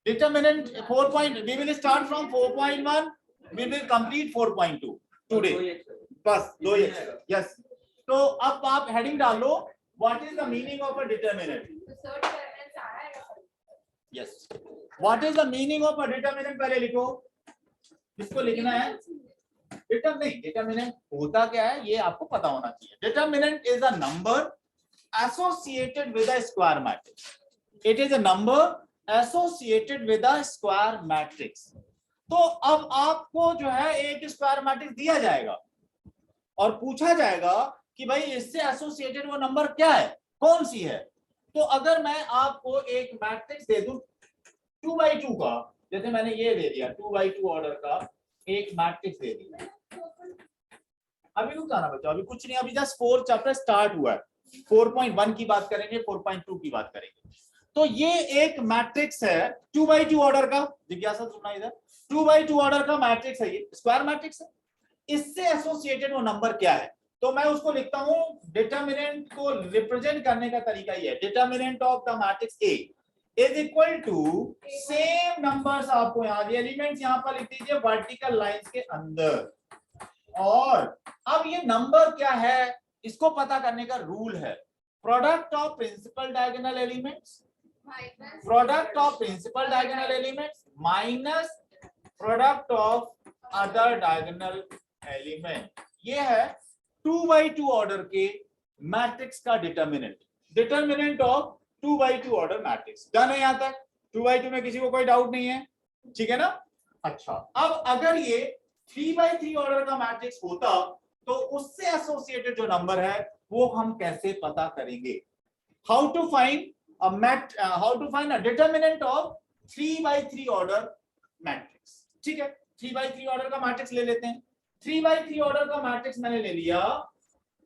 Determinant 4 point. We will start from 4.1. We will complete 4.2 today. बस 2 ही है. Yes. तो अब आप heading डालो. What is the meaning of a determinant? Yes. What is the meaning of a determinant? पहले लिखो. इसको लिखना है. Determinant होता क्या है ये आपको पता होना चाहिए. Determinant is a number associated with a square matrix. It is a number associated with a square matrix. तो अब आपको जो है एक स्क्वायर मैट्रिक्स दिया जाएगा और पूछा जाएगा कि भाई इससे एसोसिएटेड वो नंबर क्या है, कौन सी है. तो अगर मैं आपको एक मैट्रिक्स दे दूं 2x2 का, जैसे मैंने ये दे दिया 2x2 ऑर्डर का एक मैट्रिक्स दे दिया. अभी रुक जाना बच्चों, अभी कुछ नहीं, अभी जस्ट 4 चैप्टर स्टार्ट हुआ है. 4.1 की बात करेंगे, 4.2 की बात करेंगे. तो ये एक मैट्रिक्स है 2x2 ऑर्डर का. जिज्ञासा सुनना इधर, 2x2 ऑर्डर का मैट्रिक्स है, ये स्क्वायर मैट्रिक्स है. इससे एसोसिएटेड वो नंबर क्या है, तो मैं उसको लिखता हूं. डिटरमिनेंट को रिप्रेजेंट करने का तरीका ये है. Determinant of the matrix A is equal to same numbers. आपको यहाँ एलिमेंट्स यहाँ पर लिख दीजिए वर्टिकल लाइंस के अंदर. और अब ये नंबर क्या है इसको पता करने का रूल है. Product of principal diagonal elements, product of principal diagonal elements minus product of other diagonal element. ये है 2x2 ऑर्डर के मैट्रिक्स का determinant. Determinant of 2x2 order matrix. Done है यहां तक? 2x2 में किसी को कोई डाउट नहीं है, ठीक है ना? अच्छा, अब अगर ये 3x3 ऑर्डर का मैट्रिक्स होता तो उससे एसोसिएटेड जो नंबर है वो हम कैसे पता करेंगे? How to find a determinant of 3x3 order matrix. ठीक है, 3x3 ऑर्डर का मैट्रिक्स ले लेते हैं. 3x3 ऑर्डर का मैट्रिक्स मैंने ले लिया.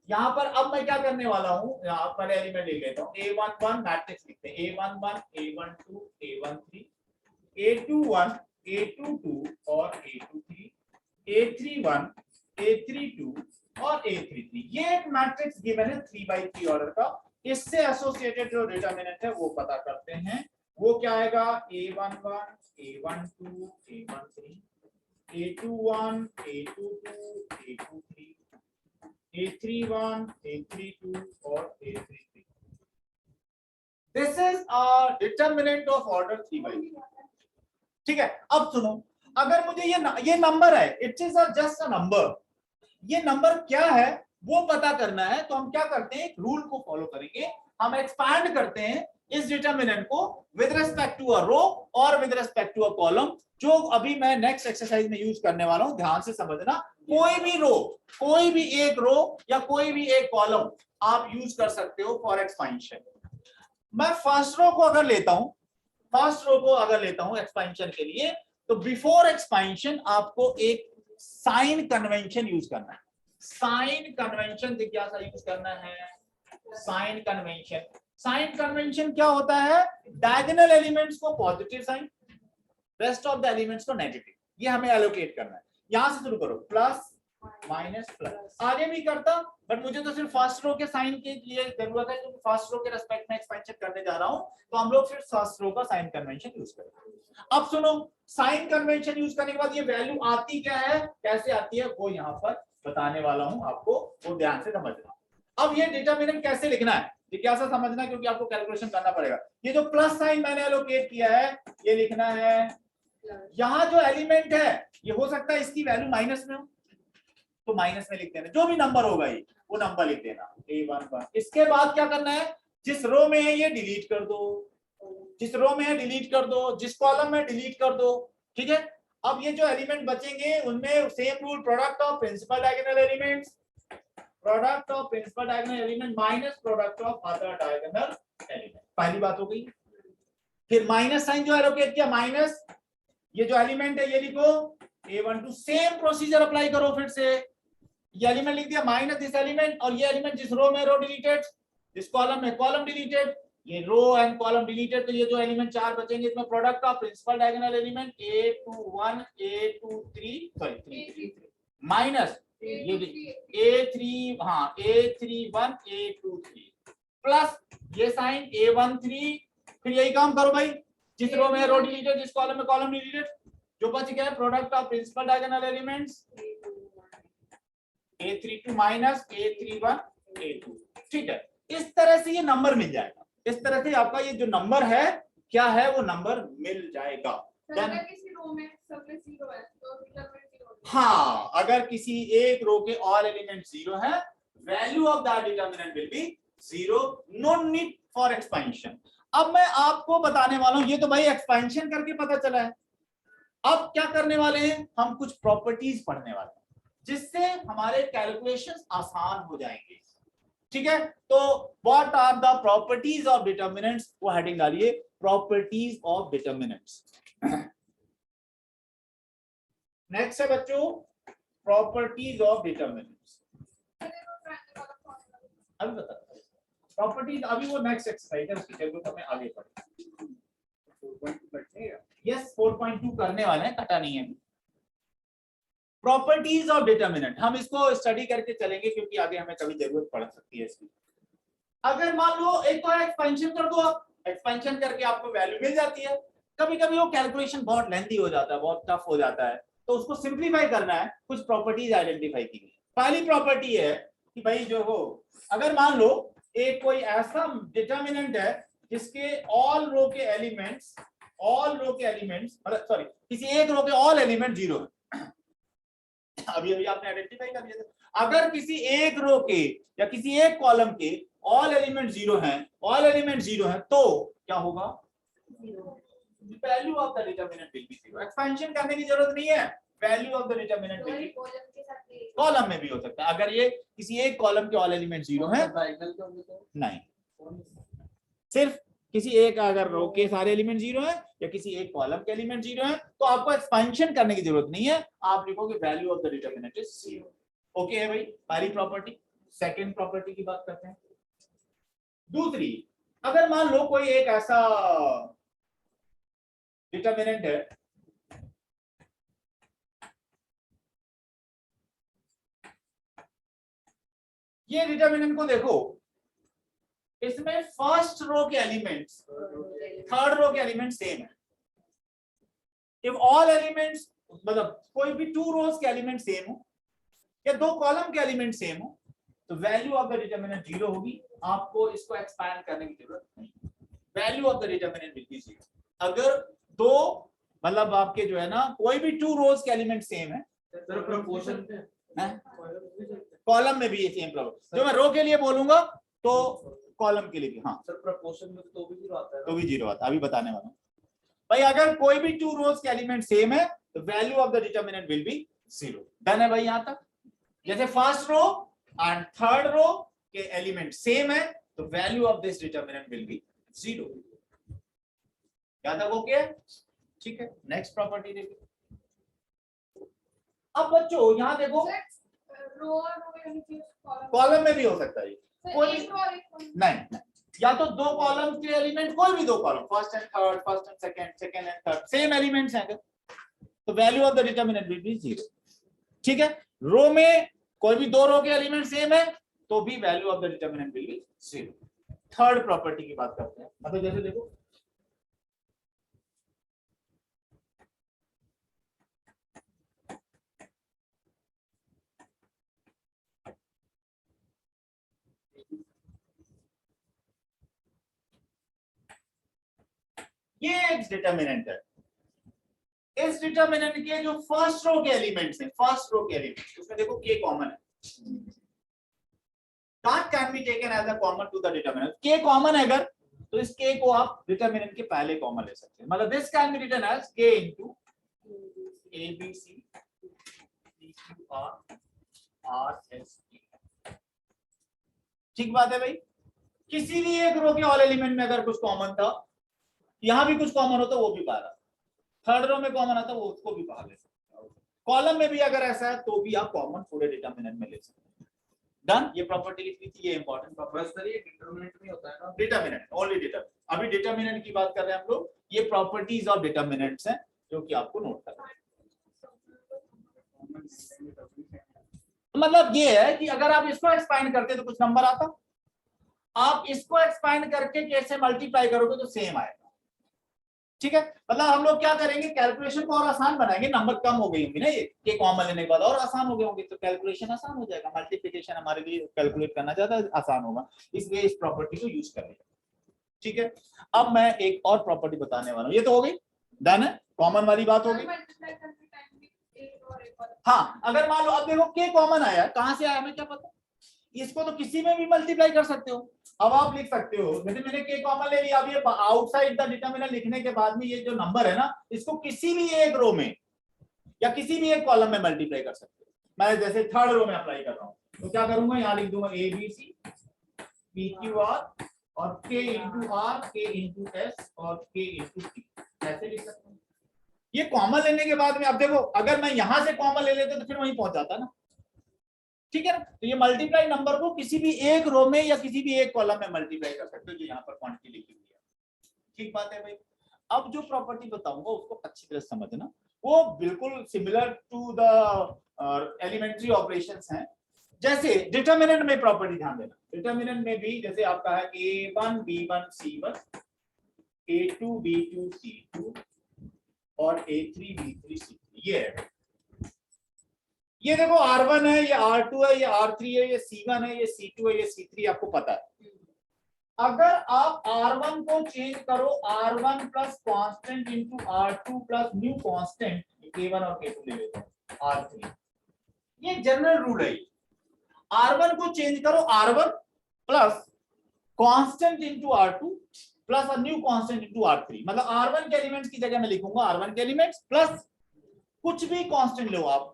यहां पर अब मैं क्या करने वाला हूं, यहां पर एलिमेंट ले लेता हूं. A11 मैट्रिक्स लिखते हैं. A11, A12, A13, A21, A22 और A23, A31, A32 और A33. ये एक मैट्रिक्स गिवन है 3x3 ऑर्डर का. इससे एसोसिएटेड जो डिटरमिनेंट है वो पता करते हैं. वो क्या आएगा? A11, A12, A13, A21, A22, A23, A31, A32 और A33. This is a determinant of order 3x3. ठीक है, अब सुनो, अगर मुझे ये नंबर है, it is just a number. ये नंबर क्या है वो पता करना है. तो हम क्या करते हैं, एक रूल को फॉलो करेंगे. हम एक्सपैंड करते हैं इस डिटरमिनेंट को with respect to a row और with respect to a column, जो अभी मैं नेक्स्ट एक्सरसाइज में यूज करने वाला हूं. ध्यान से समझना. कोई भी रो, कोई भी एक रो या कोई भी एक कॉलम आप यूज कर सकते हो फॉर एक्सपेंशन. मैं फर्स्ट रो को अगर लेता हूं एक्सपेंशन के लिए, तो बिफोर एक्सपेंशन आपको एक साइन कन्वेंशन यूज करना है. साइन कन्वेंशन जिज्ञासा यूज करना है. साइन कन्वेंशन क्या होता है? डायगोनल एलिमेंट्स को positive sign, rest of the elements को नेगेटिव. ये हमें एलोकेट करना है. यहां से शुरू करो, प्लस माइनस प्लस. आगे भी करता, बट मुझे तो सिर्फ फर्स्ट रो के साइन के लिए जरूरत है, क्योंकि फर्स्ट रो के रेस्पेक्ट में एक्सपेंशन करने जा रहा हूं. तो हम लोग फिर फर्स्ट रो का साइन कन्वेंशन यूज करेंगे. अब सुनो, साइन कन्वेंशन यूज करने के बाद ये वैल्यू आती क्या है, कैसे आती है, वो यहाँ पर बताने वाला हूं आपको, वो ध्यान से समझना. अब ये डिटरमिनेंट कैसे लिखना है जिज्ञासा समझना, क्योंकि आपको कैलकुलेशन करना पड़ेगा. ये जो प्लस साइन मैंने एलोकेट किया है, ये लिखना है. यहाँ जो एलिमेंट है ये हो सकता है इसकी वैल्यू माइनस में हो, तो माइनस में लिख देना. जो भी नंबर होगा ये वो नंबर लिख देना. A11. इसके बाद क्या करना है, जिस रो में है ये डिलीट कर दो, जिस रो में है डिलीट कर दो, जिस कॉलम में डिलीट कर दो. ठीक है, अब ये जो एलिमेंट बचेंगे उनमें same rule, product of principal diagonal elements, product of principal diagonal element minus product of other diagonal element. पहली बात हो गई. फिर माइनस साइन जो एलोकेट किया, माइनस, ये जो एलिमेंट है ये लिखो A12. सेम प्रोसीजर अप्लाई करो. फिर से ये एलिमेंट लिख दिया, माइनस दिस एलिमेंट, और ये एलिमेंट जिस रो में रो डिलीटेड, जिस कॉलम में कॉलम डिलीटेड, ये रो एंड कॉलम डिलीटेड. तो ये जो एलिमेंट 4 बचेंगे इसमें product of principal diagonal element A21, A23, sorry minus ये A3, हाँ A31, A23 प्लस ये साइन A13 फिर यही काम करो भाई, जिस रो में रो डिलीटेड, जिस कॉलम में कॉलम डिलीटेड, जो बच गया है product of principal diagonal elements A32 minus A31 A2। ठीक है, इस तरह से ये नंबर मिल जाएगा, इस तरह से आपका ये जो नंबर है क्या है वो नंबर मिल जाएगा। अगर किसी रो में सब में 0 है तो डिटरमिनेंट 0 है। हाँ, अगर किसी एक रो के ऑल एलिमेंट 0 है, value of that determinant will be 0, no need for expansion. अब मैं आपको बताने वाला हूं, ये तो भाई एक्सपेंशन करके पता चला है। अब क्या करने वाले हैं, हम कुछ प्रॉपर्टीज पढ़ने वाले हैं जिससे हमारे कैलकुलेशंस आसान हो जाएंगे। ठीक है, तो what are the properties of determinants, वो हेडिंग डालिए प्रॉपर्टीज ऑफ डिटरमिनेंट्स। नेक्स्ट है बच्चों प्रॉपर्टीज ऑफ डिटरमिनेंट्स। अभी बता प्रॉपर्टीज, अभी वो नेक्स्ट एक्सरसाइज है, उसकी जरूरत हमें आगे पढ़ेंगे। यस 4.2 करने वाले हैं, कटा नहीं है। प्रॉपर्टीज ऑफ डिटरमिनेंट हम इसको स्टडी करके चलेंगे क्योंकि आगे हमें कभी जरूरत पड़ सकती है इसकी। अगर मान लो एक तो एक्सपेंशन कर दो, आप एक्सपेंशन करके आपको वैल्यू मिल जाती है। कभी कभी वो कैलकुलेशन बहुत लेंथी हो जाता है, बहुत टफ हो जाता है, तो उसको सिंप्लीफाई करना है, कुछ प्रॉपर्टीज आइडेंटिफाई की गई। पहली प्रॉपर्टी है कि भाई जो हो, अगर मान लो एक कोई ऐसा डिटरमिनेंट है जिसके ऑल रो के एलिमेंट्स मतलब सॉरी किसी एक रो के ऑल एलिमेंट 0 है। अभी आपने आइडेंटिफाई कर दिया था। अगर किसी एक रो के या किसी एक कॉलम के ऑल एलिमेंट 0 हैं, तो क्या होगा, value of the determinant will be 0। Expansion करने की जरूरत नहीं है, value of the determinant will B, column में भी हो सकता है। अगर ये किसी एक कॉलम के ऑल एलिमेंट 0 हैं, नहीं, सिर्फ किसी एक अगर रो के सारे एलिमेंट 0 हैं या किसी एक कॉलम के एलिमेंट 0 हैं, तो आपको एक्सपेंशन करने की जरूरत नहीं है, आप लिखोगे value of the determinant is 0। Okay है भाई, पहली प्रॉपर्टी। सेकंड प्रॉपर्टी की बात करते हैं। दूसरी, अगर मान लो कोई एक ऐसा डिटरमिनेंट है ये डिटरमिनेंट को देखो, इसमें फर्स्ट रो के एलिमेंट्स थर्ड रो के एलिमेंट सेम है। इफ ऑल एलिमेंट्स मतलब कोई भी 2 रोज के एलिमेंट सेम हो या 2 कॉलम के एलिमेंट सेम हो, तो वैल्यू ऑफ द डिटरमिनेंट 0 होगी। आपको इसको एक्सपैंड करने की जरूरत नहीं, value of the determinant will be 0। अगर 2 मतलब आपके जो है ना कोई भी 2 रोज के एलिमेंट सेम है, प्रोपोर्शन कॉलम में भी ये सेम प्रॉब्लम, जो मैं रो के लिए बोलूंगा तो कॉलम के लिए भी। हाँ सर प्रोपोर्शन में तो भी 0 आता है, तो भी 0 आता है, अभी बताने वाला हूं भाई। अगर कोई भी 2 रोज के एलिमेंट सेम है तो value of the determinant will be 0। Done है भाई यहां तक। जैसे first row and third row के एलिमेंट सेम है तो value of this determinant will be 0। यहां तक ओके है? ठीक है, नेक्स्ट प्रॉपर्टी देखिए। अब बच्चों यहां देखो, रो और रो यानी कि कॉलम में भी हो सकता है कोई एक रो और एक नहीं, या तो 2 कॉलम के एलिमेंट, कोई भी 2 column, first and third, first and second, second and third, same elements हैं तो value of the determinant will be 0। ठीक है, रो में कोई भी 2 रो के एलिमेंट सेम है तो भी value of the determinant will be 0। Third property की बात करते हैं, मतलब जैसे देखो ये एक डिटरमिनेंट है, इस डिटरमिनेंट के जो फर्स्ट रो के एलिमेंट्स हैं, फर्स्ट रो के एलिमेंट उसमें देखो k कॉमन है, that can be taken as a common to the determinant। k common है अगर तो इस k को आप डिटरमिनेंट के पहले कॉमन ले सकते हैं, मतलब this can be written as k into a b c d q r s t। ठीक बात है भाई, किसी भी एक रो के ऑल एलिमेंट में अगर कुछ कॉमन था, यहां भी कुछ कॉमन होता वो भी बाहर, थर्ड रो में कॉमन आता वो उसको भी बाहर ले सकते हैं, कॉलम में भी अगर ऐसा है तो भी आप कॉमन पूरे डिटरमिनेंट में ले सकते हैं। डन, ये प्रॉपर्टी लिखनी थी, ये इंपॉर्टेंट प्रॉपर्टी। सर ये डिटरमिनेंट में होता है ना, डिटरमिनेंट, ओनली डिटरमिनेंट। अभी डिटरमिनेंट की बात कर रहे हैं हम लोग, ये प्रॉपर्टीज ऑफ डिटरमिनेंट्स हैं जो कि आपको नोट करना है। मतलब ये है कि अगर आप इसको एक्सपांड करते तो कुछ नंबर आता, आप इसको एक्सपैंड करके कैसे मल्टीप्लाई करोगे तो सेम आएगा। ठीक है, मतलब हम लोग क्या करेंगे, कैलकुलेशन को और आसान बनाएंगे। नंबर कम हो गई होंगी ना, ये कॉमन लेने के बाद और आसान हो गए होंगे, तो कैलकुलेशन आसान हो जाएगा। मल्टीप्लिकेशन हमारे लिए कैलकुलेट करना ज्यादा आसान होगा, इसलिए इस प्रॉपर्टी को यूज करेंगे। ठीक है, अब मैं एक और प्रॉपर्टी बताने वाला हूँ। ये तो हो गई, डन है, कॉमन वाली बात हो गई। मल्टीप्लाई करते टाइम भी एक और एक और हाँ, अगर मान लो अब देखो के कॉमन आया, कहां से आया हमें क्या पता, इसको तो किसी में भी मल्टीप्लाई कर सकते हो। अब आप लिख सकते हो, जैसे मैंने के कॉमन ले लिया, अब ये आउटसाइड द डिटरमिनेंट लिखने के बाद में ये जो नंबर है ना, इसको किसी भी एक रो में या किसी भी एक कॉलम में मल्टीप्लाई कर सकते हो। मैं जैसे थर्ड रो में अप्लाई कर रहा हूँ, तो क्या करूंगा, यहाँ लिख दूंगा A B C P Q R और K into R, K into S और के इंटू टी, ऐसे लिख सकते हैं। ये कॉमन लेने के बाद में अब देखो, अगर मैं यहां से कॉमन ले लेते तो फिर वहीं पहुंच जाता ना। ठीक है ना, तो ये मल्टीप्लाई नंबर को किसी भी एक रो में या किसी भी एक कॉलम में मल्टीप्लाई कर सकते हो, जो यहाँ पर क्वांटिटी लिखी हुई है। ठीक बात है भाई। अब जो प्रॉपर्टी बताऊंगा उसको अच्छी तरह समझना, वो बिल्कुल similar to the elementary operations हैं। जैसे डिटरमिनेंट में प्रॉपर्टी ध्यान देना, डिटरमिनेंट में भी जैसे आपका है a1 b1 c1 a2 b2 c2 और a3 b3 c3, ये है। ये देखो R1 है, ये R2 है, ये R3 है, ये C1 है, ये C2 है, ये C3, आपको पता है। अगर आप R1 को चेंज करो R1 plus constant into R2 plus new constant, K1 और K2 ले लेते हैं R3, ये जनरल रूल है। R1 को चेंज करो R1 plus constant into R2 plus a new constant into R3, मतलब R1 के एलिमेंट्स की जगह मैं लिखूंगा R1 के एलिमेंट्स प्लस कुछ भी कांस्टेंट लो आप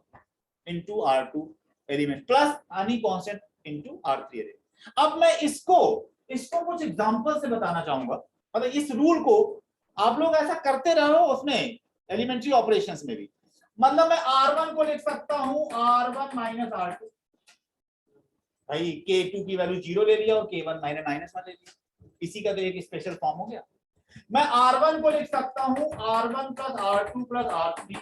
into R2 element plus any constant into R3 element. अब मैं इसको कुछ एग्जांपल से बताना चाहूंगा, मतलब इस रूल को आप लोग ऐसा करते रहो उसमें एलिमेंट्री ऑपरेशंस में भी। मतलब मैं R1 को लिख सकता हूं R1 माइनस R2, भाई K2 की वैल्यू 0 ले लिया और K1 माइनस -1 ले लिया, इसी का तो एक स्पेशल फॉर्म हो गया। मैं R1 को लिख सकता हूं R1 plus R2 plus R3।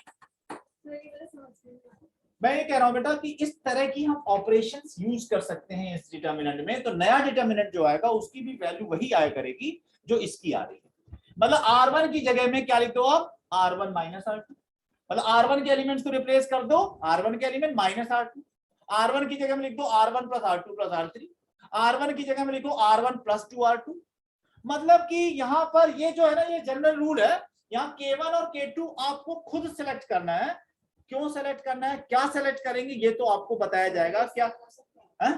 मैं ये कह रहा हूं बेटा कि इस तरह की हम ऑपरेशंस यूज कर सकते हैं इस डिटरमिनेंट में, तो नया डिटरमिनेंट जो आएगा उसकी भी वैल्यू वही आया करेगी जो इसकी आ रही है। मतलब R1 की जगह में क्या लिख दो आप, R1 माइनस R2, मतलब R1 के एलिमेंट्स को रिप्लेस कर दो, R1 के एलिमेंट माइनस R2, R1 की जगह में लिख दो R1 plus R2 plus R3, R1 की जगह में लिखो R1 प्लस 2R2। मतलब कि यहाँ पर ये जो है ना, ये जनरल रूल है। यहाँ K1 और K2 आपको खुद सेलेक्ट करना है। क्यों सेलेक्ट करना है, क्या सेलेक्ट करेंगे, ये तो आपको बताया जाएगा। क्या है,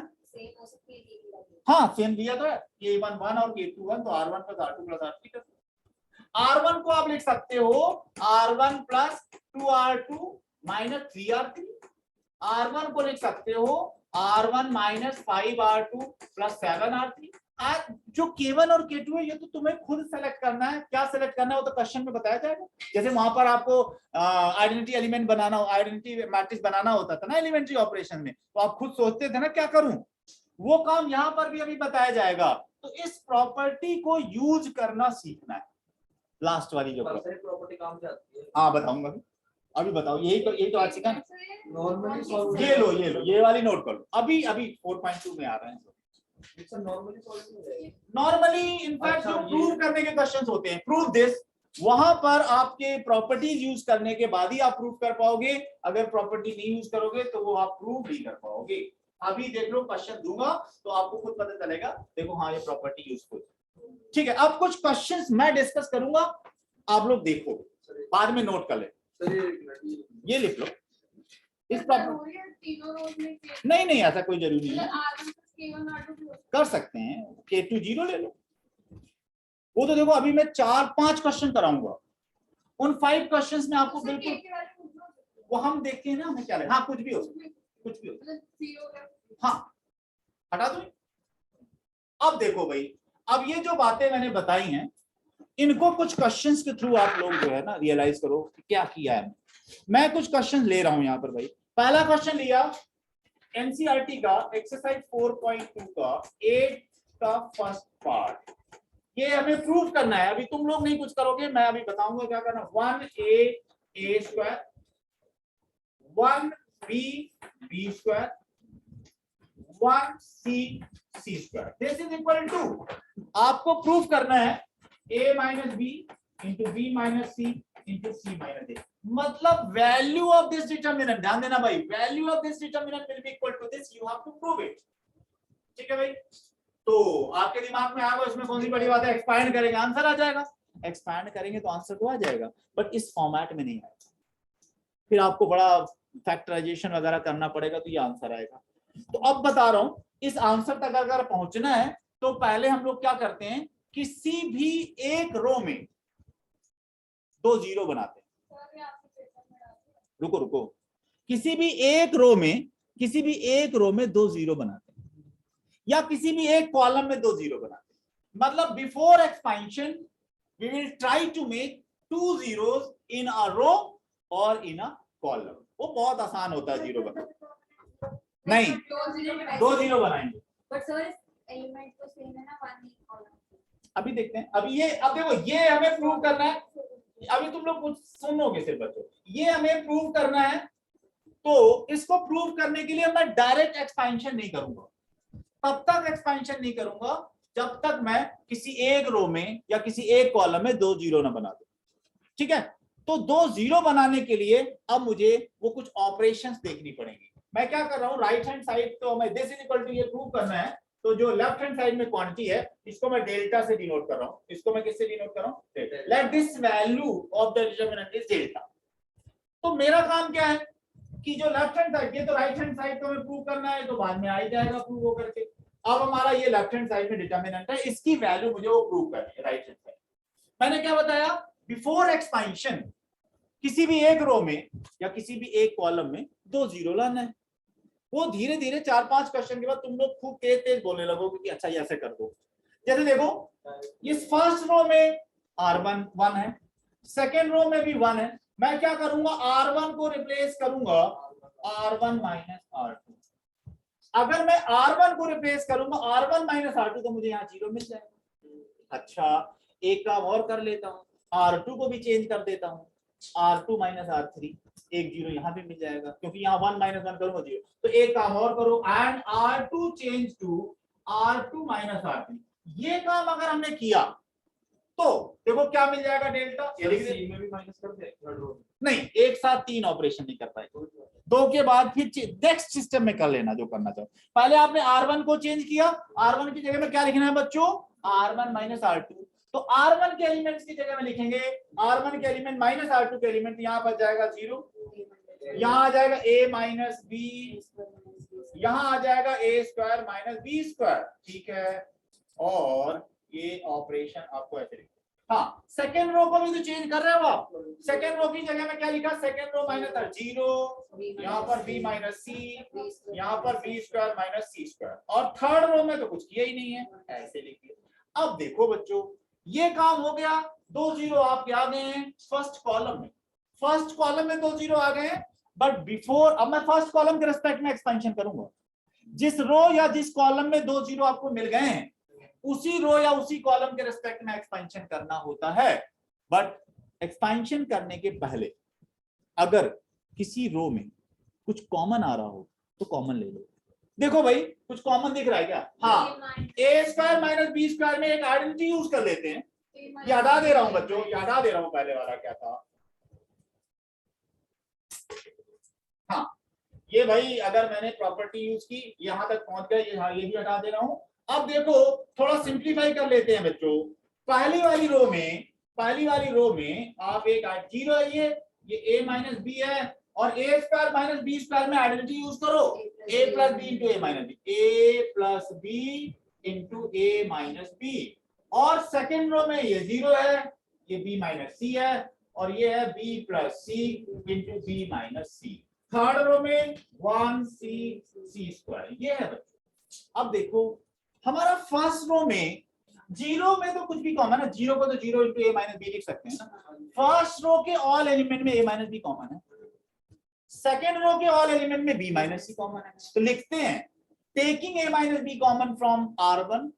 हाँ सेम दिया तो है, K1 1 और K2 1, तो R1 plus R2 plus R3 कर। R1 को आप लिख सकते हो R1 plus 2R2 minus 3R3, R1 को लिख सकते हो R1 minus 5R2 plus 7R3। जो K1 और K2 है ये तो तुम्हें खुद सेलेक्ट करना है। क्या सेलेक्ट करना है वो तो क्वेश्चन में बताया जाएगा। जैसे वहां पर आपको आइडेंटिटी एलिमेंट बनाना, आइडेंटिटी मैट्रिक्स बनाना होता था ना एलिमेंट्री ऑपरेशन में, तो आप खुद सोचते थे ना क्या करूं, वो काम यहाँ पर भी अभी बताया जाएगा। तो इस प्रॉपर्टी को यूज करना सीखना है। लास्ट वाली जो प्रॉपर्टी काम से आती है, हाँ बताऊंगा अभी बताओ, यही तो आज सीखा ना। नॉर्मली सॉल्व, ये लो ये वाली नोट कर लो, अभी 4.2 में आ रहे हैं। नॉर्मली सॉल्व हो जाएगी। नॉर्मली इनफैक्ट अच्छा, जो ये- प्रूव करने के क्वेश्चंस होते हैं, प्रूव दिस, वहां पर आपके प्रॉपर्टीज यूज करने के बाद ही आप प्रूव कर पाओगे। अगर प्रॉपर्टी नहीं यूज करोगे तो वो आप प्रूव नहीं कर पाओगे। अभी देख लो, क्वेश्चन दूंगा तो आपको खुद पता चलेगा। देखो हाँ, ये प्रॉपर्टी यूजफुल, ठीक है। अब कुछ क्वेश्चंस मैं डिस्कस करूंगा, आप लोग देखो, बाद में नोट कर ले। ये लिख लो इस प्रॉपर्टी, नहीं ऐसा कोई जरूरी नहीं है, कर सकते हैं। K2 0 ले लो, वो तो देखो अभी मैं 4-5 क्वेश्चन कराऊंगा, उन 5 क्वेश्चंस में आपको बिल्कुल वो हम देखते हैं ना हमें क्या लगे। हाँ कुछ भी हो, कुछ भी हो, हाँ हटा दो। अब देखो भाई, अब ये जो बातें मैंने बताई हैं, इनको कुछ क्वेश्चंस के थ्रू आप लोग जो है ना रियलाइज करो कि क्या किया है। मैं कुछ क्वेश्चन ले रहा हूं यहाँ पर भाई। पहला क्वेश्चन लिया एनसीईआरटी का एक्सरसाइज 4.2 का 8 का फर्स्ट पार्ट। ये हमें प्रूव करना है, अभी तुम लोग नहीं कुछ करोगे, मैं अभी बताऊंगा क्या करना। 1a square 1b square 1c square. This is equal to, आपको प्रूफ करना है a minus b into b minus c into c minus a. मतलब वैल्यू ऑफ दिस डिटरमिनेंट, ध्यान देना भाई, value of this determinant will be equal to this, you have to prove it. ठीक है भाई. तो आपके दिमाग में आएगा इसमें कौन सी बड़ी बात है, एक्सपांड करेंगे आंसर आ जाएगा. एक्सपांड करेंगे तो आंसर तो आ जाएगा, बट इस फॉर्मेट में नहीं आएगा, फिर आपको बड़ा फैक्टराइजेशन वगैरह करना पड़ेगा तो ये आंसर आएगा. तो अब बता रहा हूं, इस आंसर तक अगर पहुंचना है तो पहले हम लोग क्या करते हैं, किसी भी एक रो में 2 जीरो बनाते हैं. रुको रुको, किसी भी एक रो में 2 जीरो बनाते हैं, या किसी भी एक कॉलम में 2 जीरो बनाते हैं. मतलब before expansion we will try to make 2 zeros in a row और इन अ कॉलम. वो बहुत आसान होता है जीरो बनाना. नहीं, 2 जीरो बनाएंगे. बट सर एलिमेंट तो सेम है ना, 1 एक कॉलम. अभी देखते हैं. अब देखो, ये हमें प्रूव करना है. अभी तुम लोग कुछ सुनोगे सिर्फ बच्चों, ये हमें प्रूव करना है. तो इसको प्रूव करने के लिए मैं डायरेक्ट एक्सपेंशन नहीं करूंगा. तब तक एक्सपेंशन नहीं करूंगा जब तक मैं किसी एक रो में या किसी एक कॉलम में 2 जीरो ना बना दूं. ठीक है. तो 2 जीरो बनाने के लिए अब मुझे वो कुछ ऑपरेशंस देखनी पड़ेंगी. मैं क्या कर रहा हूं, राइट हैंड साइड तो हमें दिस इज इक्वल टू ये प्रूव करना है. तो जो लेफ्ट हैंड साइड में क्वांटिटी है इसको मैं डेल्टा से डिनोट कर रहा हूं. इसको मैं किससे डिनोट कर रहा हूं, let this value of the determinant is delta. तो मेरा काम क्या है कि जो लेफ्ट हैंड साइड, ये तो राइट हैंड साइड को हमें प्रूव करना है, तो बाद में आ ही जाएगा प्रूव हो करके. अब हमारा ये लेफ्ट हैंड साइड में डिटरमिनेंट है, इसकी वैल्यू मुझे वो प्रूव करनी है राइट हैंड साइड. मैंने क्या बताया, बिफोर एक्सपेंशन किसी भी एक रो में या किसी भी एक कॉलम में 2 जीरो लाना है. वो धीरे धीरे 4-5 क्वेश्चन के बाद तुम लोग खूब तेज तेज बोलने लगोगे कि अच्छा ये ऐसे कर दो. जैसे देखो, इस फर्स्ट रो में r1 1 है, सेकेंड रो में भी 1 है. मैं क्या करूंगा, r1 को रिप्लेस करूंगा r1 माइनस r2. अगर मैं r1 को रिप्लेस करूंगा r1 माइनस r2 तो मुझे यहाँ जीरो मिल जाएगा. अच्छा, एक काम और कर लेता हूँ, r2 को भी चेंज कर देता हूँ, r2 माइनस r3, एक जीरो यहाँ भी मिल जाएगा क्योंकि यहाँ 1 माइनस 1 करूंगा जीरो. तो एक काम और करो, and r2 change to r2 minus r3. ये काम अगर हमने किया तो देखो क्या मिल जाएगा, डेल्टा. सी में भी माइनस कर दे थर्ड रो में. नहीं, एक साथ 3 ऑपरेशन नहीं कर पाएंगे. 2 के बाद फिर नेक्स्ट सिस्टम में कर लेना जो करना चाहो. पहले आपने r1 को चेंज किया, r1 की जगह में क्या लिखना है बच्चों, r1 माइनस r2. तो r1 के एलिमेंट्स की जगह में लिखेंगे r1 के एलिमेंट माइनस r2 के एलिमेंट, यहाँ पर जाएगा जीरो, यहाँ आ जाएगा a माइनस b, यहाँ आ जाएगा a square minus b square. ठीक है, और ये ऑपरेशन आपको ऐसे लिखना. हाँ, सेकेंड रो को भी तो चेंज कर रहे हो आप. सेकेंड रो की जगह में क्या लिखा, सेकेंड रो माइनस जीरो, यहाँ पर b माइनस c, यहाँ पर b square minus c square. और थर्ड रो में तो कुछ किया ही नहीं है, ऐसे लिखिए. अब देखो बच्चों, ये काम हो गया. 2 जीरो आपके आ गए हैं फर्स्ट कॉलम में. फर्स्ट कॉलम में 2 जीरो आ गए हैं, बट बिफोर, अब मैं फर्स्ट कॉलम के रिस्पेक्ट में एक्सपेंशन करूंगा. जिस रो या जिस कॉलम में 2 जीरो आपको मिल गए हैं उसी रो या उसी कॉलम के रिस्पेक्ट में एक्सपेंशन करना होता है. बट एक्सपेंशन करने के पहले अगर किसी रो में कुछ कॉमन आ रहा हो तो कॉमन ले लो. देखो भाई, कुछ कॉमन दिख रहा है क्या, हाँ, a square minus b square में एक आइडेंटिटी यूज कर लेते हैं. यादा दे रहा हूं बच्चों, यादा दे रहा हूं, पहले वाला क्या था. हाँ, ये भाई अगर मैंने प्रॉपर्टी यूज की यहां तक पहुंच गए, ये भी हटा दे रहा हूं. अब देखो थोड़ा सिंप्लीफाई कर लेते हैं बच्चों. पहली वाली रो में आप एक जीरो है, ये a माइनस b है, और a square minus b square में आइडेंटिटी यूज करो, a plus b into a minus b, a plus b into a minus b. और सेकेंड रो में ये जीरो है, ये b माइनस c है, और ये है b plus c into b minus c. Third row में 1c स्क्वायर, ये है बच्चों. अब देखो हमारा फर्स्ट रो में जीरो में तो कुछ भी कॉमन है, जीरो को तो zero into a minus b लिख सकते हैं ना. फर्स्ट रो के ऑल एलिमेंट में a माइनस b कॉमन है, सेकेंड रो के ऑल एलिमेंट में b माइनस c कॉमन है. तो लिखते हैं taking a minus b common from r1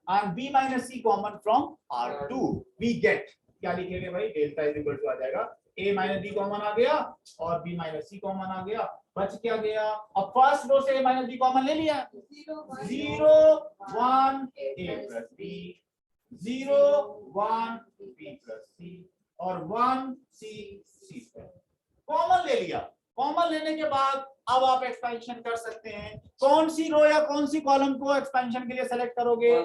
and b minus c common from r2 we get, क्या लिखेंगे भाई, डेल्टा इज इक्वल टू आ जाएगा a माइनस बी कॉमन आ गया और b माइनस सी कॉमन आ गया, बच क्या गया? अब फर्स्ट रो से a माइनस बी कॉमन ले लिया, 0 1 a plus b, 0 1 b plus c और 1 c कॉमन ले लिया। कॉमन लेने के बाद अब आप एक्सपेंशन कर सकते हैं। कौन सी रो या कौन सी कॉलम को एक्सपेंशन के लिए सेलेक्ट करोगे?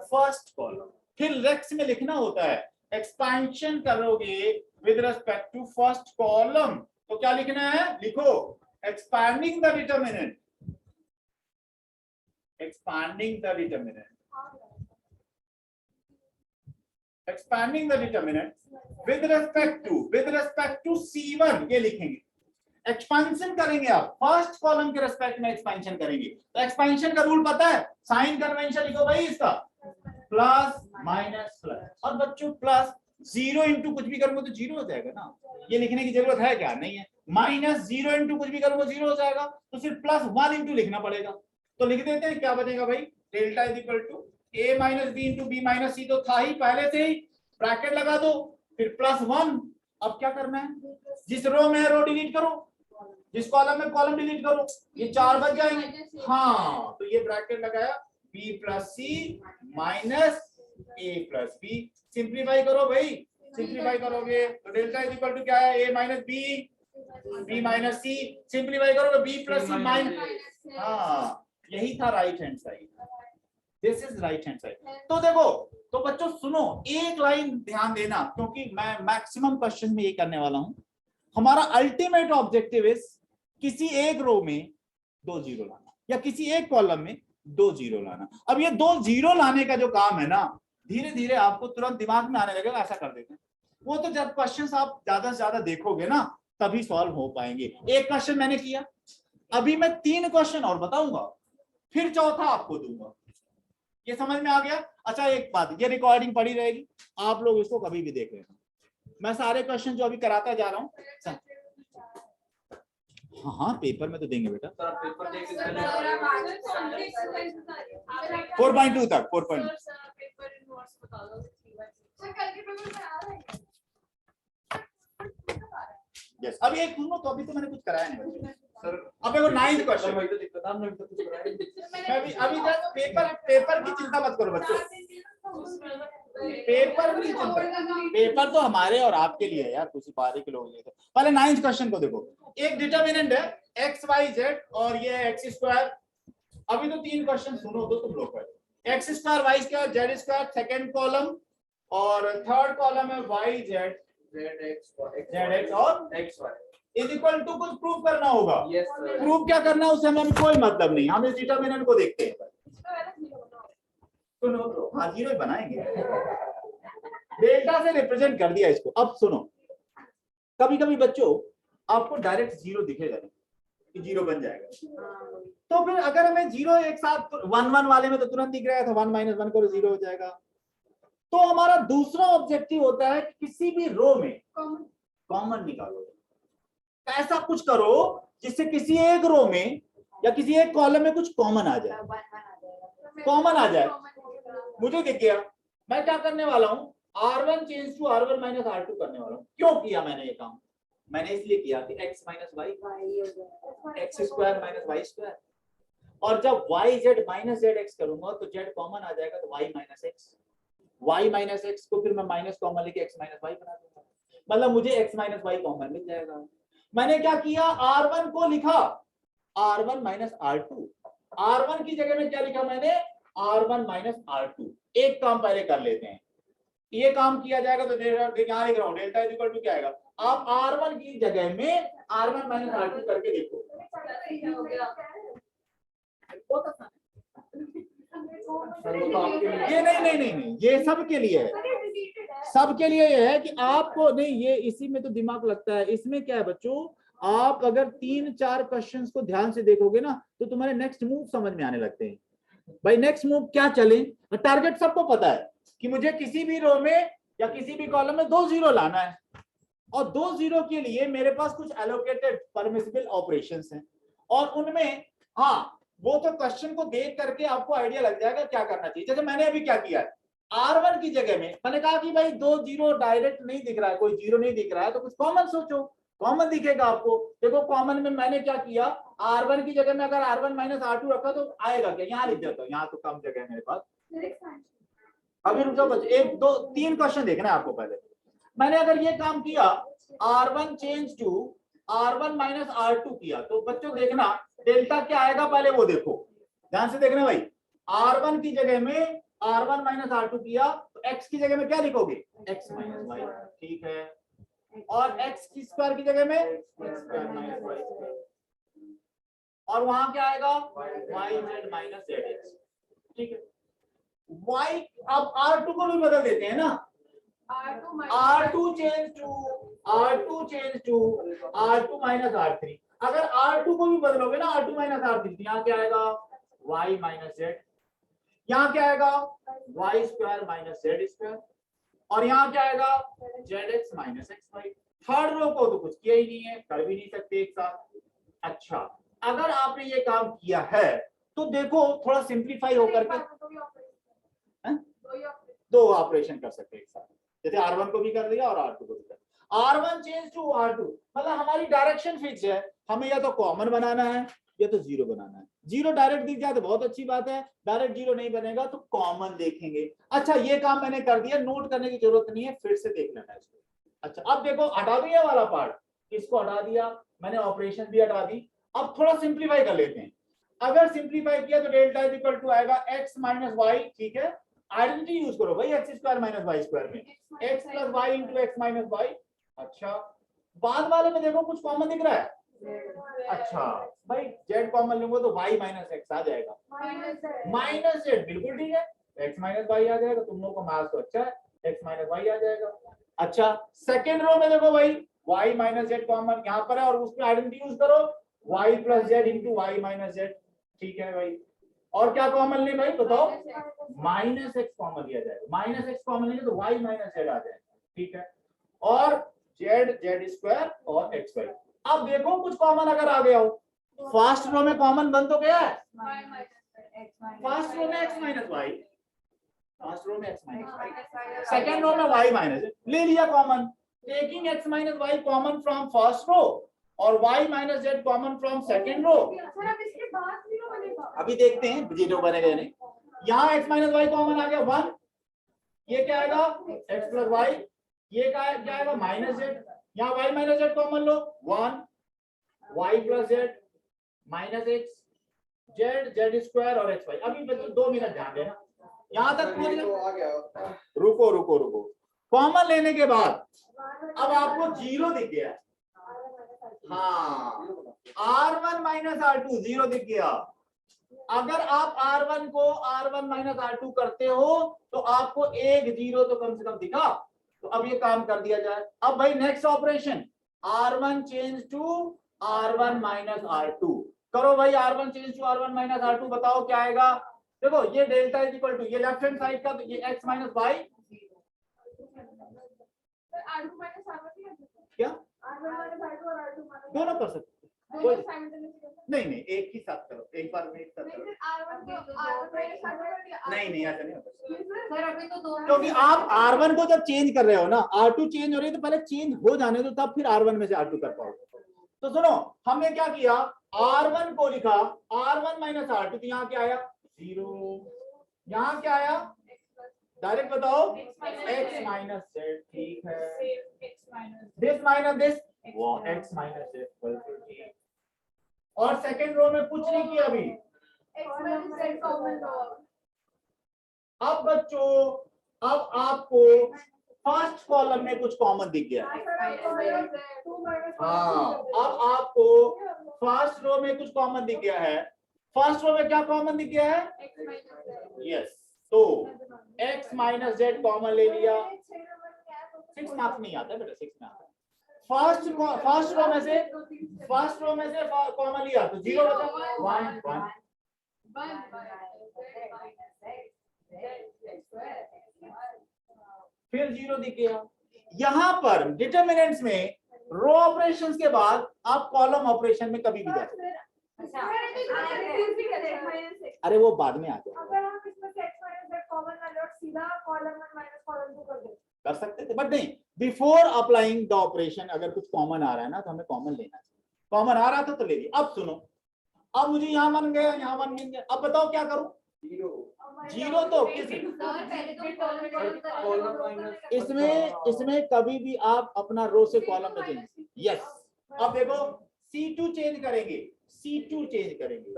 First column. फिर रेक्स में लिखना होता है, एक्सपेंशन करोगे with respect to first column, तो क्या लिखना है? लिखो expanding the determinant, expanding the determinant, expanding the determinant with respect to C1 ये लिखेंगे। एक्सपेंशन करेंगे आप फर्स्ट कॉलम के रिस्पेक्ट में एक्सपेंशन करेंगे, तो एक्सपेंशन का रूल पता है, साइन कन्वेंशन लिखो भाई इसका, प्लस माइनस प्लस। और बच्चों प्लस 0 इंटू कुछ भी करूंगा तो 0 हो जाएगा ना, ये लिखने की जरूरत है क्या? नहीं है। माइनस 0 इंटू कुछ भी करूंगा 0 हो जाएगा, तो सिर्फ प्लस 1 इंटू लिखना पड़ेगा। तो लिख देते हैं, क्या बनेगा भाई? Delta is equal to a minus b into b minus c, तो था ही पहले से ही, ब्रैकेट लगा दो, फिर प्लस 1। अब क्या करना है? जिस रो में है रो डिलीट करो, जिस कॉलम में कॉलम डिलीट करो, ये 4 बच जाएंगे। हाँ, तो ये ब्रैकेट लगाया b plus c minus a plus b. Simplify करो भाई, सिंप्लीफाई करोगे तो डेल्टा इज इक्वल टू क्या है? a minus b, b minus c. Simplify करोगे b प्लस सी माइनस, हाँ यही था right hand side, this is right hand side. तो देखो, तो बच्चों सुनो, एक लाइन ध्यान देना, क्योंकि मैं मैक्सिमम क्वेश्चन में ये करने वाला हूं। हमारा अल्टीमेट ऑब्जेक्टिव इज किसी एक रो में 2 जीरो लाना या किसी एक कॉलम में 2 जीरो लाना। अब ये 2 जीरो लाने का जो काम है ना, धीरे धीरे आपको तुरंत दिमाग में आने लगेगा, ऐसा कर देते हैं। वो तो जब क्वेश्चंस आप ज्यादा से ज्यादा देखोगे ना, तभी सॉल्व हो पाएंगे। एक क्वेश्चन मैंने किया, अभी मैं 3 क्वेश्चन और बताऊंगा, फिर चौथा आपको दूंगा। ये समझ में आ गया? अच्छा एक बात, ये रिकॉर्डिंग पड़ी रहेगी, आप लोग इसको कभी भी देख लेना। मैं सारे क्वेश्चन जो अभी कराता जा रहा हूँ, हाँ पेपर में तो देंगे बेटा, पेपर देख 4.2 तक 4.2। यस, अभी एक सुनो, तो अभी तो मैंने कुछ कराया नहीं सर। अब देखो 9th क्वेश्चन, वही तो दिक्कत है, हमने अभी तक कुछ कराया नहीं। मैं अभी जस्ट पेपर की चिंता मत करो बच्चों, पेपर की चिंता, पेपर तो हमारे और आपके लिए है यार, कुछ बारी के लोग लिए। तो पहले 9th क्वेश्चन को देखो, एक डिटरमिनेंट है एक्स वाई जेड और ये एक्स स्क्वायर। अभी तो 3 क्वेश्चन सुनो तो तुम लोग पढ़ो। X square y square z square second column, और थर्ड कॉलम है वाई जेड जेड एक्स और x y is equal to कुछ प्रूव करना होगा। प्रूव क्या करना है उससे हमें कोई मतलब नहीं, हम इस डिटरमिनेंट को देखते हैं। सुनो तो, हाँ जीरो ही बनाएंगे, डेल्टा से रिप्रेजेंट कर दिया इसको। अब सुनो, कभी कभी बच्चों आपको डायरेक्ट जीरो दिखेगा नहीं कि जीरो बन जाएगा, तो फिर अगर हमें जीरो एक साथ 1 1 वाले में तो तुरंत दिख रहा है, तो 1 माइनस 1 करो 0 हो जाएगा। तो हमारा दूसरा ऑब्जेक्टिव होता है कि किसी भी रो में कॉमन निकालो, ऐसा कुछ करो जिससे किसी एक रो में या किसी एक कॉलम में कुछ कॉमन आ जाए, कॉमन आ जाए। मुझे क्या किया, मैं क्या करने वाला हूं, R1 change to R1 minus R2 करने वाला हूं। क्यों किया मैंने ये काम? मैंने इसलिए किया कि x minus y x square minus y square, और जब y z minus z x करूंगा तो z कॉमन आ जाएगा, तो y minus x, y minus x को फिर मैं माइनस कॉमन लेके x माइनस वाई बना दूंगा, मतलब मुझे x माइनस वाई कॉमन मिल जाएगा। मैंने क्या किया, R1 को लिखा R1 माइनस R2, R1 की जगह में क्या लिखा मैंने, R1 माइनस R2। एक काम पहले कर लेते हैं, ये काम किया जाएगा तो यहाँ लिख रहा हूँ डेल्टा इज इक्वल टू क्या आएगा, आप R1 की जगह में R1 माइनस R2 करके देखो। ये नहीं, ये सबके लिए है, सबके लिए ये है कि आपको नहीं, ये इसी में तो दिमाग लगता है। इसमें क्या है बच्चों, आप अगर 3-4 क्वेश्चंस को ध्यान से देखोगे ना, तो तुम्हारे नेक्स्ट मूव समझ में आने लगते हैं। भाई नेक्स्ट मूव क्या चले, टारगेट सबको पता है कि मुझे किसी भी रो में या किसी भी कॉलम में 2 जीरो लाना है, और 2 जीरो के लिए मेरे पास कुछ एलोकेटेड परमिसिबल ऑपरेशंस हैं, और उनमें हाँ वो तो क्वेश्चन को देख करके आपको आइडिया लग जाएगा क्या करना चाहिए। जैसे मैंने अभी क्या किया है, R1 की जगह में मैंने कहा कि भाई दो जीरो डायरेक्ट नहीं दिख रहा है, कोई जीरो नहीं दिख रहा है, तो कुछ कॉमन सोचो, कॉमन दिखेगा आपको। देखो कॉमन में मैंने क्या किया, R1 की जगह में अगर R1 माइनस R2 रखा तो आएगा क्या, यहाँ लिख देता हूँ, यहाँ तो कम जगह है मेरे पास। अभी रुको बच्चे, एक दो तीन क्वेश्चन देखना है आपको। पहले मैंने अगर ये काम किया R1 change to R1 minus R2 किया, तो बच्चों देखना डेल्टा क्या आएगा, पहले वो देखो, ध्यान से देखना भाई। R1 की जगह में R1 माइनस R2 किया, तो x की जगह में क्या लिखोगे, x माइनस वाई, ठीक है। और x की स्क्वायर की जगह में x square minus y square, और वहां क्या आएगा, y z माइनस zx, ठीक है। y अब R2 को भी बदल देते हैं ना, R2 change to R2 minus R3। अगर R2 को भी बदलोगे ना, R2 माइनस R3, यहाँ क्या आएगा, y माइनस z, यहाँ क्या आएगा, y square minus z square, और यहाँ क्या आएगा, zx minus xy। Third row को तो कुछ किया ही नहीं है, कर भी नहीं सकते एक साथ। अच्छा, अगर आपने ये काम किया है तो देखो थोड़ा सिंप्लीफाई होकर के दो ऑपरेशन कर सकते हैं एक साथ, जैसे R1 को भी कर दिया और R2 को भी कर दिया। R1 चेंज टू R2, मतलब हमारी डायरेक्शन फिक्स है, हमें या तो कॉमन बनाना है या तो जीरो बनाना है। जीरो डायरेक्ट दिख जाए तो बहुत अच्छी बात है, डायरेक्ट जीरो नहीं बनेगा तो कॉमन देखेंगे। अच्छा, ये काम मैंने कर दिया, नोट करने की जरूरत नहीं है, फिर से देख लेना है इसको। अच्छा, अब देखो हटा दिया वाला पार्ट, इसको हटा दिया मैंने, ऑपरेशन भी हटा दी। अब थोड़ा सिंप्लीफाई कर लेते हैं। अगर सिंप्लीफाई किया तो डेल्टा इज इक्वल टू आएगा x माइनस वाई, ठीक है। आइडेंटिटी यूज करो भाई, x square minus y square में x plus y into x minus y. अच्छा, बाद वाले में देखो कुछ कॉमन दिख रहा है, अच्छा भाई z कॉमन लूंगा तो y माइनस एक्स आ जाएगा, माइनस z, बिल्कुल ठीक है, x माइनस वाई आ जाएगा। तुम लोगों का मार्क्स तो अच्छा है, x माइनस वाई आ जाएगा। अच्छा, सेकेंड रो में देखो भाई y माइनस z कॉमन यहाँ पर है, और उसमें आइडेंटिटी यूज करो y plus z into y minus z, ठीक है भाई। और क्या कॉमन ले भाई बताओ, माइनस एक्स कॉमन लिया जाएगा, माइनस एक्स कॉमन लेंगे तो y माइनस z आ जाएगा, ठीक है। और z स्क्वायर और एक्स वाई। अब देखो कुछ कॉमन अगर आ गया हो, फर्स्ट रो में कॉमन बन तो गया है, फर्स्ट रो में x minus y, first row में x minus y, second row में y माइनस ले लिया common. Taking x minus y common from first row और y minus z common from second row. अभी देखते हैं जीरो बनेगा या नहीं। यहाँ x माइनस वाई कॉमन आ गया 1, ये क्या आएगा x प्लस वाई, ये क्या आएगा माइनस z, यहाँ y माइनस z कॉमन लो 1, y plus z minus x, z square और xy। अभी बच्चों 2 मिनट ध्यान देना, यहाँ तक पहुंच गए, रुको रुको रुको। कॉमन लेने के बाद अब आपको जीरो दिख गया, हाँ R1 माइनस R2 जीरो दिख गया। अगर आप R1 को R1 माइनस R2 करते हो तो आपको एक जीरो तो कम से कम दिखा। तो अब ये काम कर दिया जाए। अब भाई next operation R1 change to R1 minus R2 करो भाई, R1 change to R1 minus R2, बताओ क्या आएगा। देखो ये डेल्टा इज इक्वल टू ये लेफ्ट हैंड साइड का, तो ये x माइनस वाई क्या दोनों कर सकते, नहीं नहीं एक ही साथ करो, एक बार में एक साथ करो, नहीं ऐसा नहीं होता, क्योंकि आप R1 को जब चेंज कर रहे हो ना, R2 चेंज हो रही है तो पहले चेंज हो जाने दो, तब फिर R1 में से R2 कर पाओगे। तो सुनो, हमने क्या किया, R1 को लिखा R1 माइनस R2, तो यहाँ क्या आया जीरो, यहाँ क्या आया डायरेक्ट बताओ x माइनस z, ठीक है, दिस माइनस दिस वो x माइनस z, और सेकेंड रो में कुछ नहीं किया अभी। अब बच्चों अब आपको फर्स्ट कॉलम में कुछ कॉमन दिख गया, हाँ अब आपको फर्स्ट रो में कुछ कॉमन दिख गया है। फर्स्ट रो में क्या कॉमन दिख गया है, यस, तो x माइनस z कॉमन ले लिया, 6 मार्क्स नहीं आता बेटा, 6 में आता है। फर्स्ट रो में से कॉमन लिया तो जीरो बचा 1 फिर जीरो दिख गया। यहाँ पर डिटरमिनेंट्स में रो ऑपरेशंस के बाद आप कॉलम ऑपरेशन में कभी भी जा सकते हैं। अरे वो बाद में आ जाए, अगर हम इसमें से x माइनस z कॉमन ना लो, सीधा कॉलम 1 माइनस कॉलम 2 कर दे। कर सकते थे बट नहीं, बिफोर अप्लाइंग द ऑपरेशन अगर कुछ कॉमन आ रहा है ना तो हमें कॉमन लेना चाहिए। कॉमन आ रहा था तो ले लिया। अब सुनो, अब मुझे यहाँ बन गया, यहाँ बन गया, अब बताओ क्या करूं? जीरो तो पहले तो कॉलम इसमें कभी भी आप अपना रो से कॉलम में चेंज। यस, अब देखो C2 चेंज करेंगे, C2 चेंज करेंगे,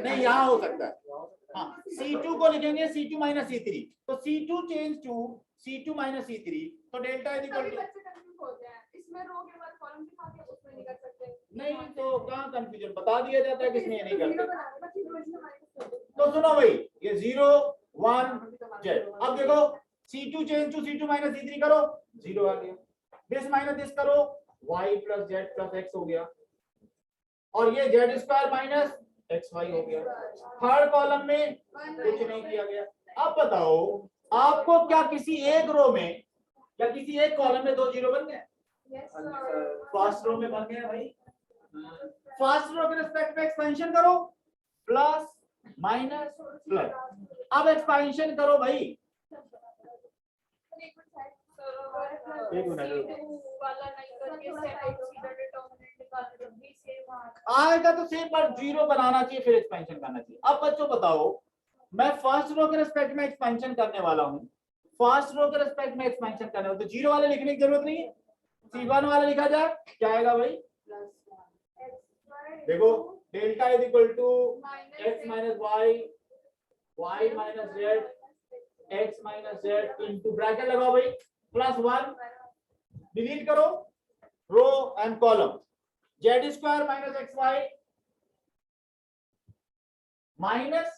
नहीं यहाँ हो सकता है। हाँ, C2 को लिखेंगे C2 माइनस C3, तो C2 change to C2 minus C3, तो डेल्टा इज इक्वल टू, बच्चे कंफ्यूज होते हैं, इसमें रो के बाद कॉलम दिखा के उसमें नहीं कर सकते। नहीं तो कहाँ कंफ्यूजन, बता दिया जाता है किसने ये नहीं जीरो करते। बना दे, बच्चे इक्वेशन माइनस कर दे। तो सुनो भाई, ये 0 1 Z, अब देखो C2 change to C2 minus C3 करो, 0 आ गया। दिस माइनस दिस करो, y plus z plus x हो गया, और ये z स्क्वायर माइनस xy हो गया। थर्ड कॉलम में कुछ नहीं किया गया। अब बताओ आपको क्या किसी एक रो में या किसी एक कॉलम में 2 जीरो बन गए? Yes sir. फर्स्ट रो में बन गए भाई। फर्स्ट रो के रिस्पेक्ट में एक्सपेंशन करो, प्लस माइनस प्लस, अब एक्सपेंशन करो भाई। एक मिनट, आएगा तो सेम पर जीरो बनाना चाहिए फिर एक्सपेंशन करना चाहिए। अब बच्चों बताओ, मैं फर्स्ट रो के रिस्पेक्ट में एक्सपेंशन करने वाला हूँ, फर्स्ट रो के रिस्पेक्ट में एक्सपेंशन करने वाला, तो जीरो वाले लिखने की जरूरत नहीं है, C1 वाला लिखा जाए, क्या आएगा भाई? देखो delta is equal to x minus y minus z, x minus z into bracket लगाओ भाई, प्लस 1, डिलीट करो row and column, z square minus xy minus,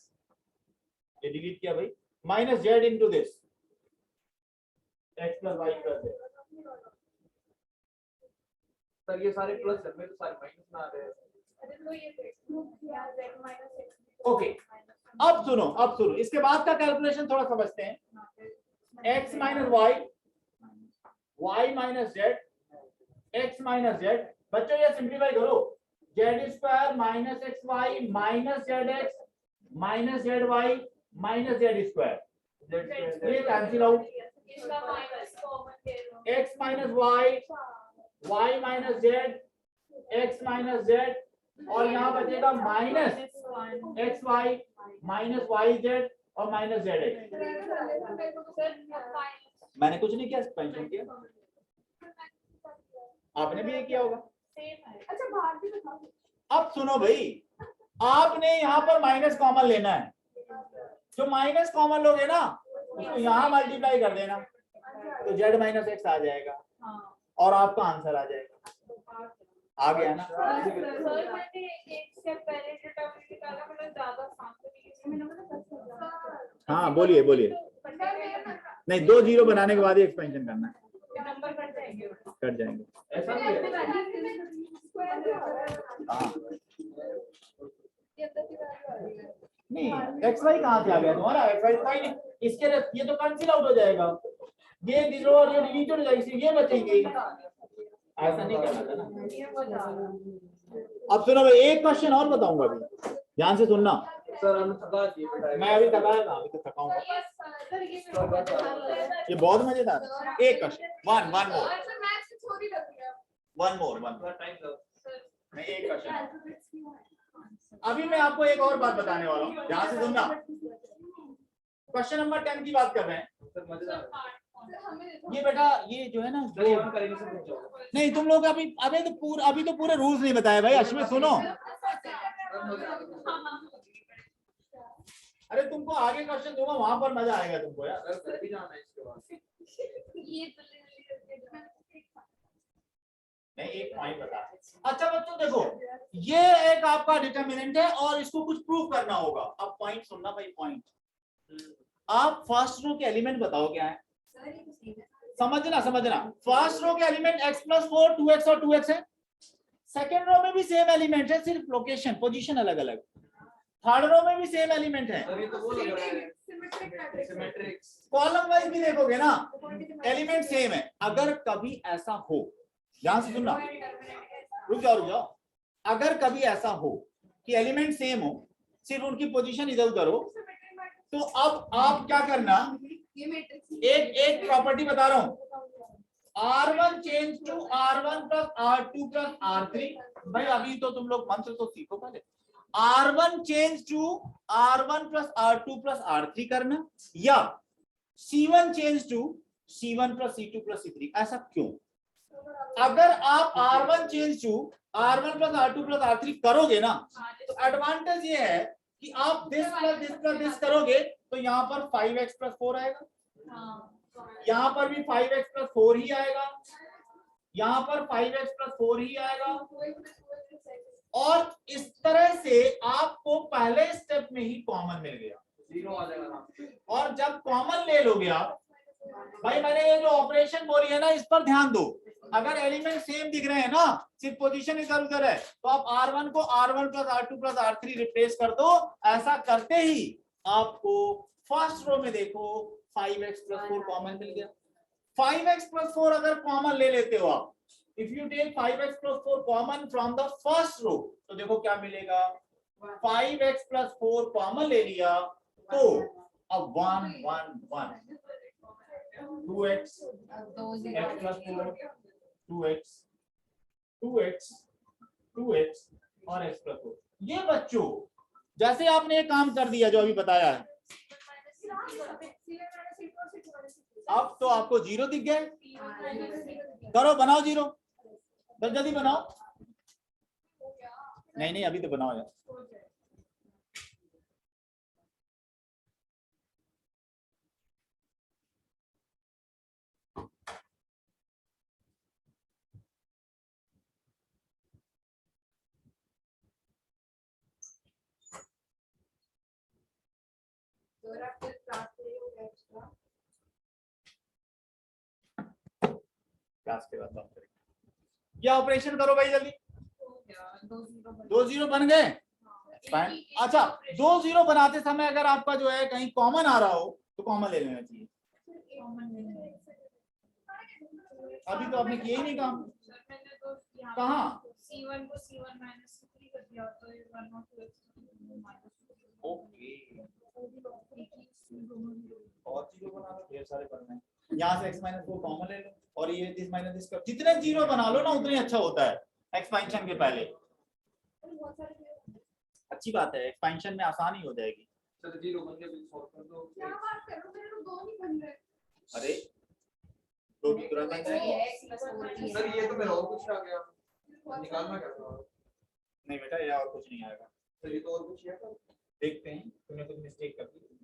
ये डिलीट किया भाई, minus z into this x plus y plus z। Sir ये सारे plus है, मेरे तो सारे माइनस में आ रहे हैं। ओके, अब सुनो, इसके बाद का कैलकुलेशन थोड़ा समझते हैं। x minus y minus z, x minus z, बच्चों ये सिंप्लीफाई करो, z square minus xy minus zx minus zy minus z square, ये cancel out, x minus y minus z, x minus z, और यहाँ बचेगा माइनस xy माइनस yz और minus zx। मैंने कुछ नहीं किया, एक्सपेंशन किया, आपने भी ये किया होगा। अच्छा बाहर भी दिखाओ। अब सुनो भाई, आपने यहाँ पर माइनस कॉमन लेना है, जो माइनस कॉमन लोगे ना उसको यहाँ मल्टीप्लाई कर देना, तो z माइनस x आ जाएगा और आपका आंसर आ जाएगा। आ गया ना? सर मैंने एक स्टेप पहले डिटरमिनेंट निकाला, मैंने ज्यादा हाँ बोलिए बोलिए। नहीं, 2 जीरो बनाने के बाद ही एक्सपेंशन करना है, नंबर कट जाएंगे। कट जाएंगे। ऐसा भी है। हाँ नहीं, एक्स वाई कहाँ से आ गया तुम्हारा? एक्स वाई कोई नहीं, इसके ये तो कैंसिल आउट हो जाएगा, ये जीरो और ये डिलीट हो जाएगी, ये बचेंगे। ऐसा नहीं करना था ना। अब सुनो भाई, एक क्वेश्चन और बताऊंगा, अभी ध्यान से सुनना। सर हम थका दिए बेटा। मैं अभी थकाया था, अभी तो थकाऊंगा। ये बहुत मजेदार। एक क्वेश्चन, वन मोर टाइम दो। मैं एक क्वेश्चन, अभी मैं आपको एक और बात बताने वाला हूँ, ध्यान से सुनना। क्वेश्चन नंबर 10 की बात कर रहे हैं। सर मजेदार। ये बेटा, ये जो है ना, सर ये हम करेंगे सर, पूछो। नहीं तुम लोग अभी तो पूरे रूल्स नहीं बताए भाई। अश्विन सुनो, अरे तुमको आगे क्वेश्चन दूंगा, वहां पर मजा आएगा तुमको यार। सर घर भी जाना है इसके बाद। नहीं, एक पॉइंट बता। अच्छा बच्चों देखो, ये एक आपका डिटर्मिनेंट है और इसको कुछ प्रूव करना होगा। अब पॉइंट सुनना भाई, पॉइंट। आप फर्स्ट रो के एलिमेंट बताओ क्या है, समझना। फर्स्ट रो के एलिमेंट x प्लस 4 2x और 2x है। सेकेंड रो में भी सेम एलिमेंट है, सिर्फ लोकेशन पोजीशन अलग अलग। थर्ड रो में भी सेम एलिमेंट है, सर ये तो वो लग रहा है सिमेट्रिक्स। कॉलम वाइज भी देखोगे ना एलिमेंट सेम है। अगर कभी ऐसा हो, ध्यान से सुनना, रुक जाओ, अगर कभी ऐसा हो कि एलिमेंट सेम हो, सिर्फ उनकी पोजीशन इधर उधर हो, तो अब आप क्या करना, ये मैट्रिक्स एक प्रॉपर्टी बता रहा हूं, R1 change to R1 plus R2 plus R3। भाई अभी तो तुम लोग मंत्र तो सीखो पहले। R1 change to R1 plus R2 plus R3 करना, या C1 change to C1 plus C2 plus C3। ऐसा क्यों? अगर आप R1 change to R1 plus R2 plus R3 करोगे ना, तो एडवांटेज ये है कि आप दिस प्लस दिस करोगे तो यहाँ पर 5x प्लस 4 आएगा, यहाँ पर भी 5x प्लस 4 ही आएगा, यहाँ पर 5x प्लस 4 ही आएगा, और इस तरह से आपको पहले स्टेप में ही कॉमन मिल गया, 0 आ जाएगा ना। और जब कॉमन ले लोगे आप, भाई मैंने ये जो ऑपरेशन बोली है ना, इस पर ध्यान दो। अगर एलिमेंट सेम दिख रहे हैं ना, सिर्फ पोजीशन इधर उधर है, तो आप R1 को R1 plus R2 plus R3 replace कर दो। ऐसा करते ही आपको फर्स्ट रो में देखो 5x प्लस 4 कॉमन मिल गया। 5x प्लस 4 अगर कॉमन ले लेते हो आप, if you take 5x plus 4 common from the first row, तो देखो क्या मिलेगा, 5x प्लस 4 कॉमन ले लिया तो अब 1 1 1 2x x plus 4 2x 2x 2x और x प्लस 4। ये बच्चों जैसे आपने ये काम कर दिया जो अभी बताया है, अब तो आपको 0 दिख गया। करो, बनाओ 0, जल्दी बनाओ। नहीं अभी तो बनाओ यार। क्लास के बाद बात करेंगे। ये ऑपरेशन करो भाई जल्दी। 2 0 बन गए। अच्छा 2 0 बनाते समय अगर आपका जो है कहीं कॉमन आ रहा हो तो कॉमन ले लेना चाहिए। अभी तो आपने किया ही नहीं काम। कहाँ? C1 को C1 माइनस C3 कर दिया तो ये 1 और 2 ओके, और चीजों बना लो, ढेर सारे बनना है। यहाँ से x माइनस 4 कॉमन ले लो, और ये दिस माइनस दिस कर, जितने 0 बना लो ना उतने अच्छा होता है एक्सपेंशन के पहले। अच्छी बात है, एक्सपेंशन में आसानी हो जाएगी। चलो 0 बन गया, सॉल्व कर दो। क्या बात कर रहे हो, मेरे को 2 नहीं बन रहे। अरे 2 भी तुरंत बन जाएगी। सर ये तो मेरा और कुछ आ गया, निकालना क्या था? नहीं बेटा ये और कुछ नहीं आएगा। सर ये तो और कुछ है। देखते हैं, तुमने कुछ मिस्टेक कर दी।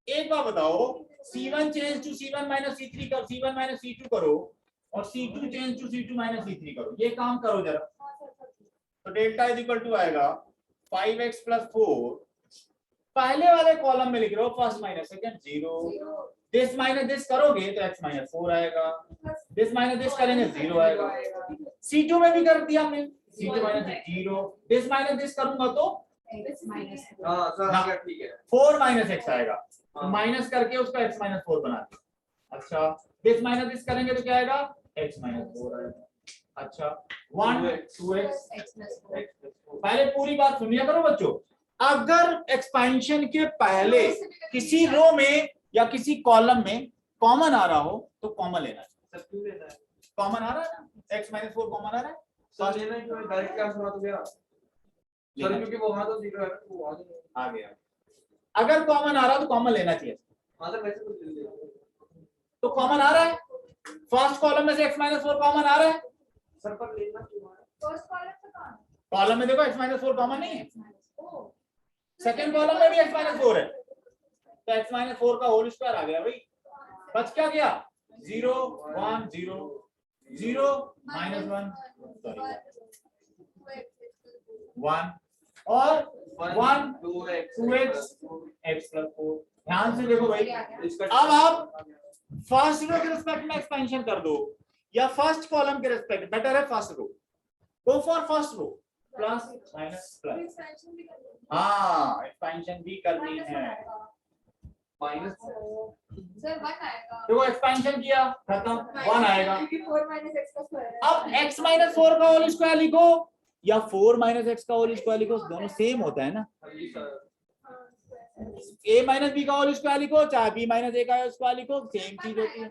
एक बार बताओ, C1 change to C1 minus C3 कर, C1 माइनस C2 करो, और C2 change to C2 minus C3 करो। ये काम करो जरा। तो डेल्टा इज इक्वल टू आएगा 5x प्लस 4, पहले वाले कॉलम में लिख रहे हो first minus second 0, this minus this करोगे तो x माइनस 4 आएगा, दिस माइनस दिस करेंगे 0 आएगा। C2 में भी कर दिया हमने, C2 minus 0, this minus this करूंगा तो हां सर आ गया, ठीक है। 4 माइनस x आएगा, तो माइनस करके उसका x माइनस 4 बना दिया। अच्छा दिस माइनस दिस करेंगे तो क्या आएगा, x माइनस 4 आएगा। अच्छा 1 2x पहले पूरी बात सुनिए करो बच्चों। अगर एक्सपेंशन के पहले किसी रो में या किसी कॉलम में कॉमन आ रहा हो तो कॉमन लेना चाहिए। सर क्यों लेना है? कॉमन आ रहा है ना, x माइनस 4 कॉमन आ रहा है सर लेना है, तो डायरेक्ट क्लास बना तो गया सर, क्योंकि वो वहां तो 0 है ना, तो वो आ गया। अगर कॉमन आ रहा तो कॉमन लेना चाहिए। हां सर वैसे कुछ ले लिया तो कॉमन आ रहा है, फर्स्ट कॉलम में से x माइनस 4 कॉमन आ रहा है। सर, पर लेना क्यों है? फर्स्ट कॉलम से कौन? कॉलम में देखो x माइनस 4 कॉमन नहीं है, सेकंड कॉलम में भी x माइनस 4 है, तो x माइनस 4 का होल स्क्वायर आ गया भाई। बच क्या गया 0 1 0 0 माइनस 1 सॉरी 1 और 1 2x x प्लस 4। ध्यान से देखो भाई, अब आप फर्स्ट रो के रिस्पेक्ट में एक्सपेंशन कर दो या फर्स्ट कॉलम के रिस्पेक्ट, बेटर है first row, go for first row plus minus plus. हाँ एक्सपेंशन भी करनी है, माइनस सर 1 आएगा। देखो एक्सपेंशन किया खत्म 1 आएगा। 4 माइनस x का स्क्वायर। अब x माइनस 4 का होल स्क्वायर लिखो या 4 माइनस x का होल स्क्वायर लिखो, दोनों सेम होता है ना। a माइनस बी का होल स्क्वायर लिखो चाहे b माइनस a का स्क्वायर लिखो, सेम चीज होती है।